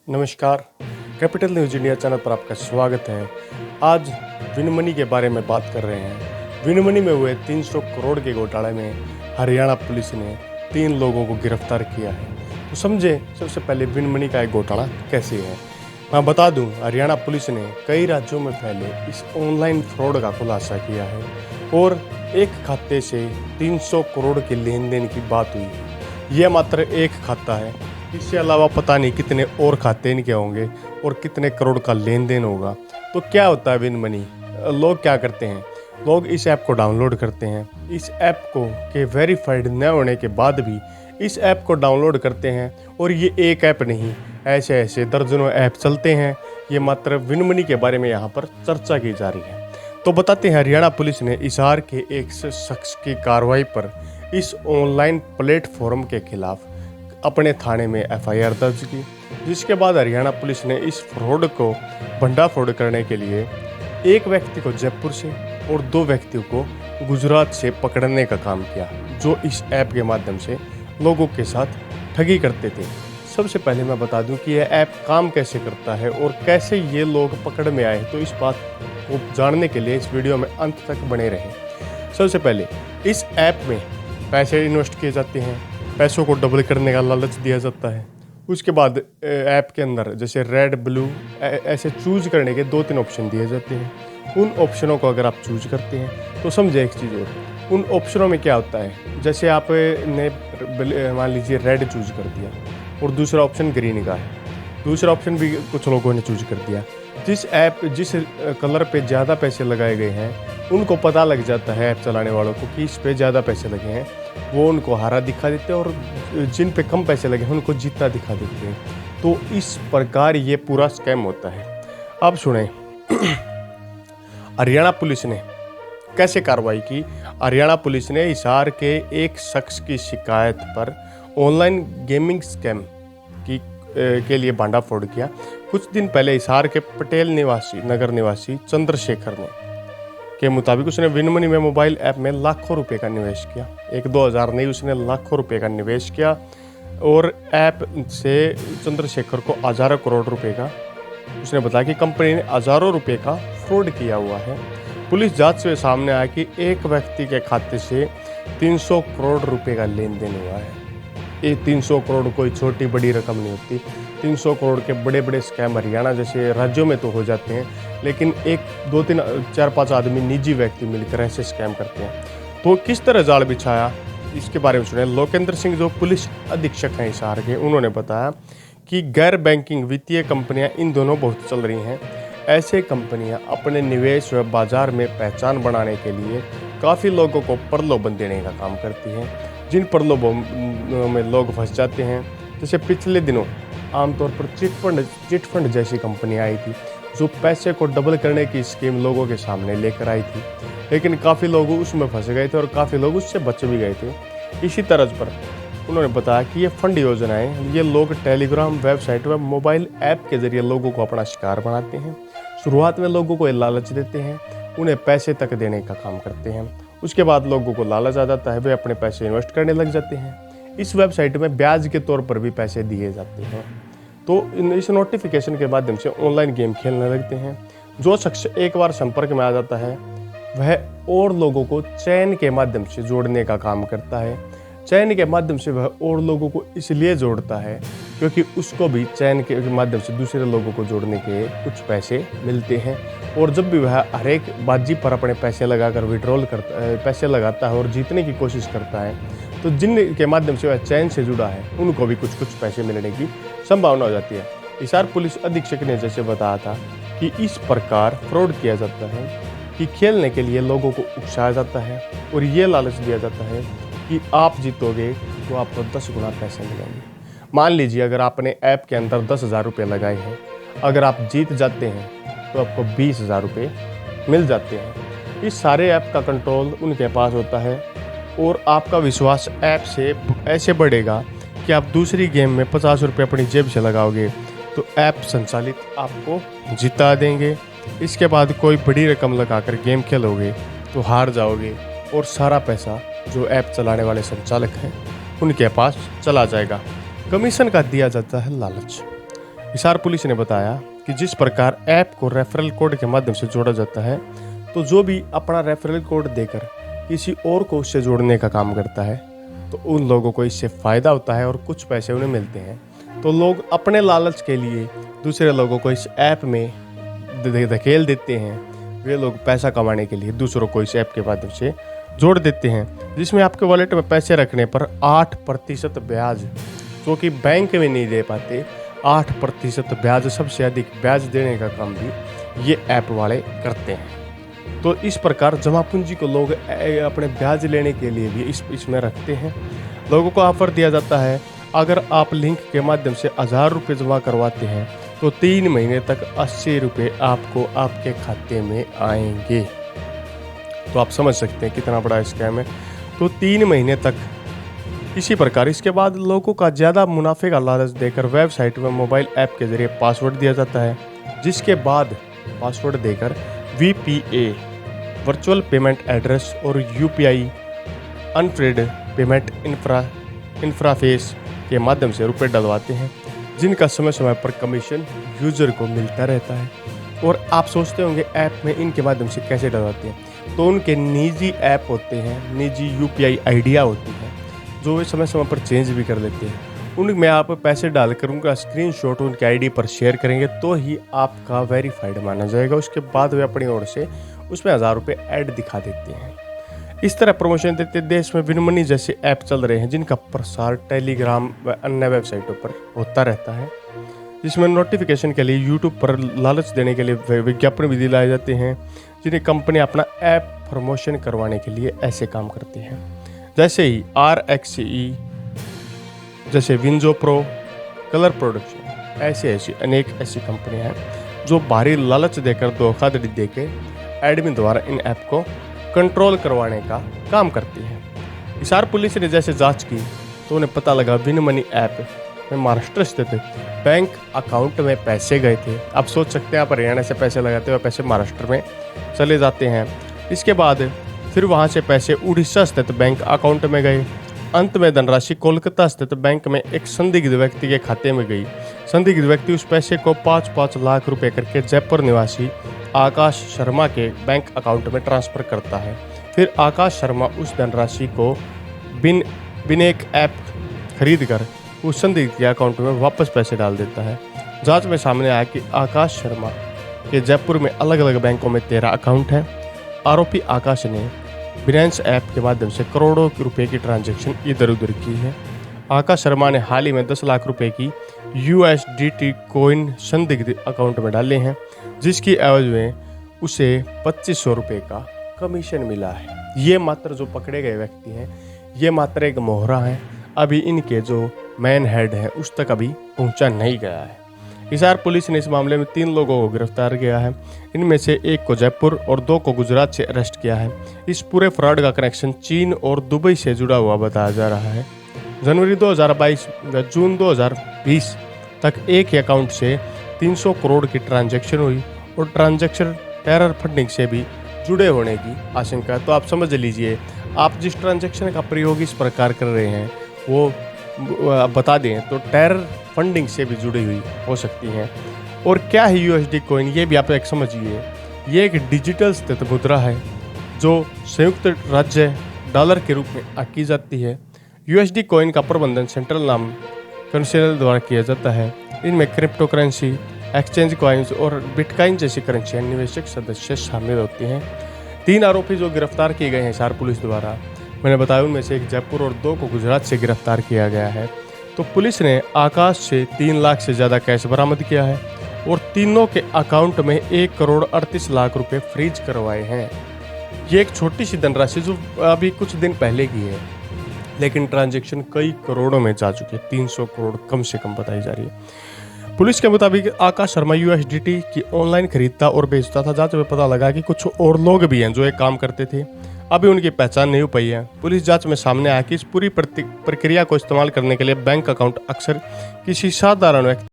नमस्कार। Capital news India channel पर आपका स्वागत है। आज विनमनी के बारे में बात कर रहे हैं। विनमनी में हुए 300 करोड़ के घोटाले में हरियाणा पुलिस ने 3 लोगों को गिरफ्तार किया है। तो समझे सबसे पहले विनमनी का एक घोटाला कैसे है। मैं बता दूं, हरियाणा पुलिस ने कई राज्यों में फैले इस ऑनलाइन फ्रॉड का खुलासा किया है और एक खाते से 300 करोड़ के लेन देन की बात हुई है। यह मात्र एक खाता है, इसके अलावा पता नहीं कितने और खाते इनके होंगे और कितने करोड़ का लेन देन होगा। तो क्या होता है विनमनी? लोग क्या करते हैं, लोग इस ऐप को डाउनलोड करते हैं। इस ऐप को के वेरीफाइड न होने के बाद भी इस ऐप को डाउनलोड करते हैं और ये एक ऐप नहीं, ऐसे ऐसे दर्जनों ऐप चलते हैं। ये मात्र विनमनी के बारे में यहाँ पर चर्चा की जा रही है। तो बताते हैं, हरियाणा पुलिस ने हिसार के एक शख्स की कार्रवाई पर इस ऑनलाइन प्लेटफॉर्म के खिलाफ अपने थाने में एफआईआर दर्ज की, जिसके बाद हरियाणा पुलिस ने इस फ्रॉड को भंडाफोड़ करने के लिए एक व्यक्ति को जयपुर से और 2 व्यक्तियों को गुजरात से पकड़ने का काम किया, जो इस ऐप के माध्यम से लोगों के साथ ठगी करते थे। सबसे पहले मैं बता दूं कि यह ऐप काम कैसे करता है और कैसे ये लोग पकड़ में आए। तो इस बात को जानने के लिए इस वीडियो में अंत तक बने रहें। सबसे पहले इस ऐप में पैसे इन्वेस्ट किए जाते हैं, पैसों को डबल करने का लालच दिया जाता है। उसके बाद ऐप के अंदर जैसे रेड, ब्लू ऐसे चूज करने के 2-3 ऑप्शन दिए जाते हैं। उन ऑप्शनों को अगर आप चूज करते हैं तो समझे एक चीज़ और, उन ऑप्शनों में क्या होता है, जैसे आपने मान लीजिए रेड चूज कर दिया और दूसरा ऑप्शन ग्रीन का है, दूसरा ऑप्शन भी कुछ लोगों ने चूज कर दिया। जिस कलर पे ज़्यादा पैसे लगाए गए हैं उनको पता लग जाता है ऐप चलाने वालों को कि इस पे ज़्यादा पैसे लगे हैं, वो उनको हरा दिखा देते हैं और जिन पे कम पैसे लगे हैं उनको जीता दिखा देते हैं। तो इस प्रकार ये पूरा स्कैम होता है। अब सुने हरियाणा पुलिस ने कैसे कार्रवाई की। हरियाणा पुलिस ने हिसार के एक शख्स की शिकायत पर ऑनलाइन गेमिंग स्कैम के लिए भंडाफोड़ किया। कुछ दिन पहले हिसार के पटेल नगर निवासी चंद्रशेखर के मुताबिक उसने विनमनी में मोबाइल ऐप में लाखों रुपए का निवेश किया। 1-2 हज़ार नहीं, उसने लाखों रुपए का निवेश किया और ऐप से चंद्रशेखर को हज़ारों करोड़ रुपए का, उसने बताया कि कंपनी ने हज़ारों रुपए का फ्रॉड किया हुआ है। पुलिस जांच से सामने आया कि एक व्यक्ति के खाते से 300 करोड़ रुपए का लेन देन हुआ है। ये 300 करोड़ कोई छोटी बड़ी रकम नहीं होती। 300 करोड़ के बड़े बड़े स्कैम हरियाणा जैसे राज्यों में तो हो जाते हैं, लेकिन 1-2-3-4-5 आदमी, निजी व्यक्ति मिलकर ऐसे स्कैम करते हैं। तो किस तरह जाल बिछाया, इसके बारे में सुने। लोकेंद्र सिंह जो पुलिस अधीक्षक हैं हिसार के, उन्होंने बताया कि गैर बैंकिंग वित्तीय कंपनियां इन दोनों बहुत चल रही हैं। ऐसे कंपनियां अपने निवेश व बाजार में पहचान बनाने के लिए काफ़ी लोगों को प्रलोभन देने का काम करती हैं, जिन प्रलोभनों में लोग फंस जाते हैं। जैसे पिछले दिनों आमतौर पर चिट फंड जैसी कंपनी आई थी, जो पैसे को डबल करने की स्कीम लोगों के सामने लेकर आई थी, लेकिन काफ़ी लोग उसमें फंस गए थे और काफ़ी लोग उससे बच भी गए थे। इसी तर्ज पर उन्होंने बताया कि ये फंड योजनाएं ये लोग टेलीग्राम वेबसाइट व मोबाइल ऐप के जरिए लोगों को अपना शिकार बनाते हैं। शुरुआत में लोगों को लालच देते हैं, उन्हें पैसे तक देने का काम करते हैं। उसके बाद लोगों को लालच आ जाता है, वे अपने पैसे इन्वेस्ट करने लग जाते हैं। इस वेबसाइट में ब्याज के तौर पर भी पैसे दिए जाते हैं। तो इस नोटिफिकेशन के माध्यम से ऑनलाइन गेम खेलने लगते हैं। जो शख्स एक बार संपर्क में आ जाता है वह और लोगों को चैन के माध्यम से जोड़ने का काम करता है। चैन के माध्यम से वह और लोगों को इसलिए जोड़ता है क्योंकि उसको भी चैन के माध्यम से दूसरे लोगों को जोड़ने के कुछ पैसे मिलते हैं। और जब भी वह हर एक बाजी पर अपने पैसे लगाकर विड्रॉल करता है, पैसे लगाता है और जीतने की कोशिश करता है, तो जिन के माध्यम से वह चैन से जुड़ा है उनको भी कुछ पैसे मिलने की संभावना हो जाती है। हिसार पुलिस अधीक्षक ने जैसे बताया था कि इस प्रकार फ्रॉड किया जाता है कि खेलने के लिए लोगों को उकसाया जाता है और ये लालच दिया जाता है कि आप जीतोगे तो आपको 10 गुना पैसे मिलेंगे। मान लीजिए अगर आपने ऐप के अंदर 10,000 रुपये लगाए हैं, अगर आप जीत जाते हैं तो आपको 20,000 रुपये मिल जाते हैं। इस सारे ऐप का कंट्रोल उनके पास होता है और आपका विश्वास ऐप से ऐसे बढ़ेगा कि आप दूसरी गेम में 50 रुपये अपनी जेब से लगाओगे तो ऐप संचालित आपको जिता देंगे। इसके बाद कोई बड़ी रकम लगाकर गेम खेलोगे तो हार जाओगे और सारा पैसा जो ऐप चलाने वाले संचालक हैं उनके पास चला जाएगा। कमीशन का दिया जाता है लालच। हिसार पुलिस ने बताया कि जिस प्रकार ऐप को रेफरल कोड के माध्यम से जोड़ा जाता है, तो जो भी अपना रेफरल कोड देकर किसी और को उससे जोड़ने का काम करता है, तो उन लोगों को इससे फ़ायदा होता है और कुछ पैसे उन्हें मिलते हैं। तो लोग अपने लालच के लिए दूसरे लोगों को इस ऐप में धकेल देते हैं। वे लोग पैसा कमाने के लिए दूसरों को इस ऐप के माध्यम से जोड़ देते हैं, जिसमें आपके वॉलेट में पैसे रखने पर 8% ब्याज, जो कि बैंक में नहीं दे पाते, 8% ब्याज, सबसे अधिक ब्याज देने का काम भी ये ऐप वाले करते हैं। तो इस प्रकार जमा पूंजी को लोग अपने ब्याज लेने के लिए भी इसमें रखते हैं। लोगों को ऑफर दिया जाता है, अगर आप लिंक के माध्यम से 1000 रुपये जमा करवाते हैं तो 3 महीने तक 80 रुपये आपको आपके खाते में आएंगे। तो आप समझ सकते हैं कितना बड़ा स्कैम है। तो 3 महीने तक इसी प्रकार, इसके बाद लोगों का ज़्यादा मुनाफे का लालच देकर वेबसाइट में मोबाइल ऐप के जरिए पासवर्ड दिया जाता है, जिसके बाद पासवर्ड देकर VPA वर्चुअल पेमेंट एड्रेस और UPI अनफ्रेड पेमेंट इंफ्राफेस के माध्यम से रुपए डलवाते हैं, जिनका समय समय पर कमीशन यूजर को मिलता रहता है। और आप सोचते होंगे ऐप में इनके माध्यम से कैसे डलवाते हैं, तो उनके निजी ऐप होते हैं, निजी UPI आइडिया होती है, जो वे समय समय पर चेंज भी कर लेते हैं। उनमें आप पैसे डालकर उनका स्क्रीनशॉट उनके आईडी पर शेयर करेंगे तो ही आपका वेरीफाइड माना जाएगा। उसके बाद वे अपनी ओर से उसमें 1000 रुपये ऐड दिखा देते हैं। इस तरह प्रमोशन देते देश में विनमनी जैसे ऐप चल रहे हैं, जिनका प्रसार टेलीग्राम व अन्य वेबसाइटों पर होता रहता है, जिसमें नोटिफिकेशन के लिए यूट्यूब पर लालच देने के लिए विज्ञापन भी दिलाए जाते हैं, जिन्हें कंपनी अपना ऐप प्रमोशन करवाने के लिए ऐसे काम करती है। जैसे ही RXE, जैसे विंजो प्रो, कलर प्रोडक्शन, ऐसी अनेक ऐसी कंपनियां हैं जो भारी लालच देकर, धोखाधड़ी देकर एडमिन द्वारा इन ऐप को कंट्रोल करवाने का काम करती है। हिसार पुलिस ने जैसे जांच की तो उन्हें पता लगा विनमनी ऐप में महाराष्ट्र स्थित बैंक अकाउंट में पैसे गए थे। आप सोच सकते हैं, आप हरियाणा से पैसे लगाते हुए पैसे महाराष्ट्र में चले जाते हैं। इसके बाद फिर वहां से पैसे उड़ीसा स्थित बैंक अकाउंट में गए। अंत में धनराशि कोलकाता स्थित बैंक में एक संदिग्ध व्यक्ति के खाते में गई। संदिग्ध व्यक्ति उस पैसे को 5-5 लाख रुपए करके जयपुर निवासी आकाश शर्मा के बैंक अकाउंट में ट्रांसफ़र करता है। फिर आकाश शर्मा उस धनराशि को बिन एक ऐप खरीद कर उस संदिग्ध के अकाउंट में वापस पैसे डाल देता है। जांच में सामने आया कि आकाश शर्मा के जयपुर में अलग अलग बैंकों में 13 अकाउंट हैं। आरोपी आकाश ने बिनेंस ऐप के माध्यम से करोड़ों रुपए की ट्रांजैक्शन इधर उधर की है। आकाश शर्मा ने हाल ही में 10 लाख रुपए की USDT कॉइन संदिग्ध अकाउंट में डाले हैं, जिसकी एवज में उसे 2500 रुपये का कमीशन मिला है। ये मात्र जो पकड़े गए व्यक्ति हैं, ये मात्र एक मोहरा है। अभी इनके जो मैन हेड है उस तक अभी पहुंचा नहीं गया है। हिसार पुलिस ने इस मामले में 3 लोगों को गिरफ्तार किया है। इनमें से एक को जयपुर और 2 को गुजरात से अरेस्ट किया है। इस पूरे फ्रॉड का कनेक्शन चीन और दुबई से जुड़ा हुआ बताया जा रहा है। जनवरी 2022 व जून 2020 तक एक ही अकाउंट से 300 करोड़ की ट्रांजैक्शन हुई और ट्रांजैक्शन टेरर फंडिंग से भी जुड़े होने की आशंका है। तो आप समझ लीजिए, आप जिस ट्रांजैक्शन का प्रयोग इस प्रकार कर रहे हैं वो बता दें तो टेरर फंडिंग से भी जुड़ी हुई हो सकती हैं। और क्या है USD कॉइन, ये भी आप एक समझिए। ये एक डिजिटल स्थित मुद्रा है जो संयुक्त राज्य डॉलर के रूप में आकी जाती है। USD कॉइन का प्रबंधन सेंट्रल नाम कंसेल द्वारा किया जाता है। इनमें क्रिप्टो करेंसी, एक्सचेंज कॉइन्स और बिटकॉइन जैसी करेंसियां निवेशक सदस्य शामिल होती हैं। 3 आरोपी जो गिरफ्तार किए गए हैं हिसार पुलिस द्वारा, मैंने बताया उनमें से एक जयपुर और 2 को गुजरात से गिरफ्तार किया गया है। तो पुलिस ने आकाश से 3 लाख से ज़्यादा कैश बरामद किया है और तीनों के अकाउंट में 1 करोड़ 38 लाख रुपए फ्रीज करवाए हैं। ये एक छोटी सी धनराशि जो अभी कुछ दिन पहले की है, लेकिन ट्रांजैक्शन कई करोड़ों में जा चुके हैं। 300 करोड़ कम से कम बताई जा रही है। पुलिस के मुताबिक आकाश शर्मा USDT की ऑनलाइन खरीदता और बेचता था। जांच में पता लगा कि कुछ और लोग भी हैं जो एक काम करते थे। अभी उनकी पहचान नहीं हो पाई है। पुलिस जांच में सामने आया कि इस पूरी प्रक्रिया को इस्तेमाल करने के लिए बैंक अकाउंट अक्सर किसी साधारण व्यक्ति